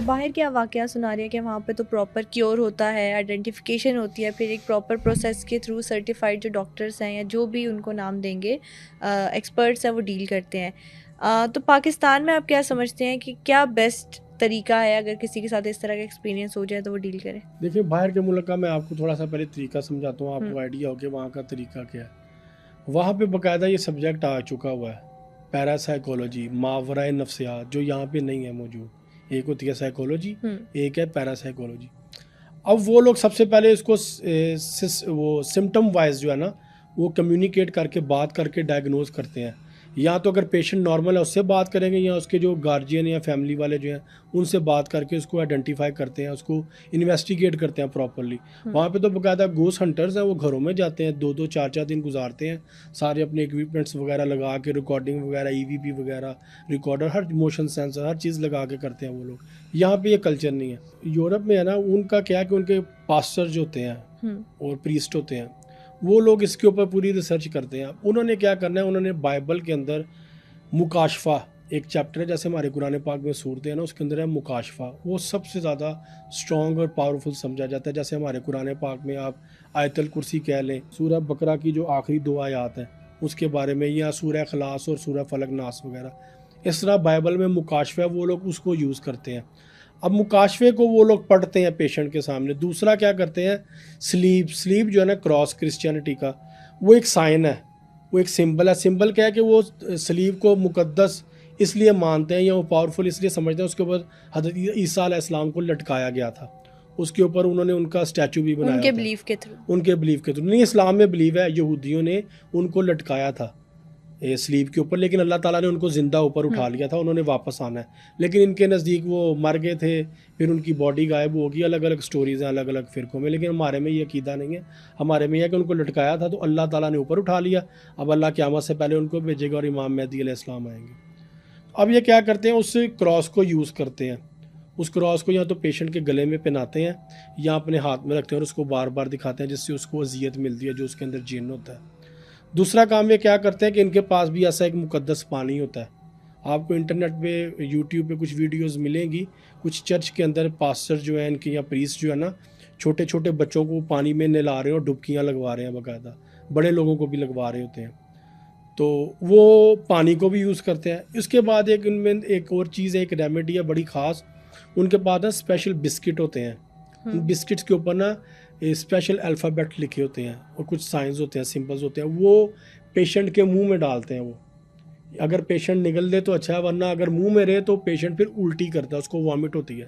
باہر کیا واقعہ سنا رہے ہیں کہ وہاں پہ تو پراپر کیور ہوتا ہے, آئیڈینٹیفیکیشن ہوتی ہے, پھر ایک پراپر پروسیس کے تھرو سرٹیفائڈ جو ڈاکٹرس ہیں یا جو بھی ان کو نام دیں گے ایکسپرٹس ہیں وہ ڈیل کرتے ہیں. تو پاکستان میں آپ کیا سمجھتے ہیں کہ کیا بیسٹ طریقہ ہے اگر کسی کے ساتھ اس طرح کا ایکسپیرینس ہو جائے تو وہ ڈیل کرے؟ دیکھیں باہر کے ملک کا میں آپ کو تھوڑا سا پہلے طریقہ سمجھاتا ہوں, آپ کو آئیڈیا ہو کہ وہاں کا طریقہ کیا ہے. وہاں پہ باقاعدہ یہ سبجیکٹ آ چکا ہوا ہے, پیراسائیکولوجی, ماورائے نفسیات, جو یہاں پہ نہیں ہے موجود. ایک ہوتی ہے سائیکولوجی, ایک ہے پیراسائیکولوجی. اب وہ لوگ سب سے پہلے اس کو وہ سمٹم وائز جو ہے نا وہ کمیونیکیٹ کر کے بات کر کے ڈائگنوز کرتے ہیں. یا تو اگر پیشنٹ نارمل ہے اس سے بات کریں گے, یا اس کے جو گارجین یا فیملی والے جو ہیں ان سے بات کر کے اس کو آئیڈینٹیفائی کرتے ہیں, اس کو انویسٹیگیٹ کرتے ہیں پراپرلی. وہاں پہ تو باقاعدہ گھوسٹ ہنٹرز ہیں, وہ گھروں میں جاتے ہیں, 2-2 4-4 دن گزارتے ہیں, سارے اپنے ایکوپمنٹس وغیرہ لگا کے, ریکارڈنگ وغیرہ, ای وی پی وغیرہ, ریکارڈر, ہر موشن سینسر, ہر چیز لگا کے کرتے ہیں وہ لوگ. یہاں پہ یہ کلچر نہیں ہے. یورپ میں ہے نا, ان کا کیا ہے کہ ان کے پاسٹر جو ہوتے ہیں اور پریسٹ ہوتے ہیں وہ لوگ اس کے اوپر پوری ریسرچ کرتے ہیں. انہوں نے کیا کرنا ہے, انہوں نے بائبل کے اندر مکاشفہ ایک چیپٹر ہے, جیسے ہمارے قرآن پاک میں صورتیں ہیں نا, اس کے اندر ہے مکاشفہ. وہ سب سے زیادہ اسٹرانگ اور پاورفل سمجھا جاتا ہے. جیسے ہمارے قرآن پاک میں آپ آیت الکرسی کہہ لیں, سورہ بقرہ کی جو آخری 2 آیات ہیں اس کے بارے میں, یا سورہ اخلاص اور سورہ فلق ناس وغیرہ, اس طرح بائبل میں مکاشفہ وہ لوگ اس کو یوز کرتے ہیں. اب مکاشفے کو وہ لوگ پڑھتے ہیں پیشنٹ کے سامنے. دوسرا کیا کرتے ہیں, سلیپ جو ہے نا کراس کرسچینٹی کا, وہ ایک سائن ہے, وہ ایک سمبل ہے. سمبل کیا ہے کہ وہ سلیب کو مقدس اس لیے مانتے ہیں یا وہ پاورفل اس لیے سمجھتے ہیں, اس کے اوپر حضرت عیسیٰ علیہ السلام کو لٹکایا گیا تھا, اس کے اوپر انہوں نے ان کا اسٹیچو بھی بنایا ان کے تھا. بلیف کے تھرو, ان کے بلیف کے تھرو نہیں, اسلام میں بلیو ہے, یہودیوں نے ان کو لٹکایا تھا سلیب کے اوپر, لیکن اللہ تعالیٰ نے ان کو زندہ اوپر اٹھا لیا تھا, انہوں نے واپس آنا ہے. لیکن ان کے نزدیک وہ مر گئے تھے, پھر ان کی باڈی غائب ہوگی. الگ الگ سٹوریز ہیں الگ الگ فرقوں میں, لیکن ہمارے میں یہ عقیدہ نہیں ہے. ہمارے میں یہ ہے کہ ان کو لٹکایا تھا تو اللہ تعالیٰ نے اوپر اٹھا لیا. اب اللہ قیامت سے پہلے ان کو بھیجے گا اور امام مہدی علیہ السلام آئیں گے. اب یہ کیا کرتے ہیں, اس کراس کو یوز کرتے ہیں. اس کراس کو یا تو پیشنٹ کے گلے میں پہناتے ہیں یا اپنے ہاتھ میں رکھتے ہیں اور اس کو بار بار دکھاتے ہیں, جس سے اس کو اذیت ملتی ہے جو اس کے اندر جن ہوتا ہے. دوسرا کام یہ کیا کرتے ہیں کہ ان کے پاس بھی ایسا ایک مقدس پانی ہوتا ہے. آپ کو انٹرنیٹ پہ یوٹیوب پہ کچھ ویڈیوز ملیں گی, کچھ چرچ کے اندر پاسٹر جو ہیں ان کے یا پریسٹ جو ہے نا, چھوٹے چھوٹے بچوں کو پانی میں نلا رہے ہیں اور ڈبکیاں لگوا رہے ہیں, باقاعدہ بڑے لوگوں کو بھی لگوا رہے ہوتے ہیں. تو وہ پانی کو بھی یوز کرتے ہیں. اس کے بعد ایک ان میں ایک اور چیز ہے, ایک ریمیڈی ہے بڑی خاص, ان کے پاس نا اسپیشل بسکٹ ہوتے ہیں. ان بسکٹس کے اوپر نا اسپیشل الفابیٹ لکھے ہوتے ہیں اور کچھ سائنز ہوتے ہیں, سمبلز ہوتے ہیں, وہ پیشنٹ کے منہ میں ڈالتے ہیں. وہ اگر پیشنٹ نگل دے تو اچھا ہے, ورنہ اگر منہ میں رہے تو پیشنٹ پھر الٹی کرتا ہے, اس کو وامٹ ہوتی ہے.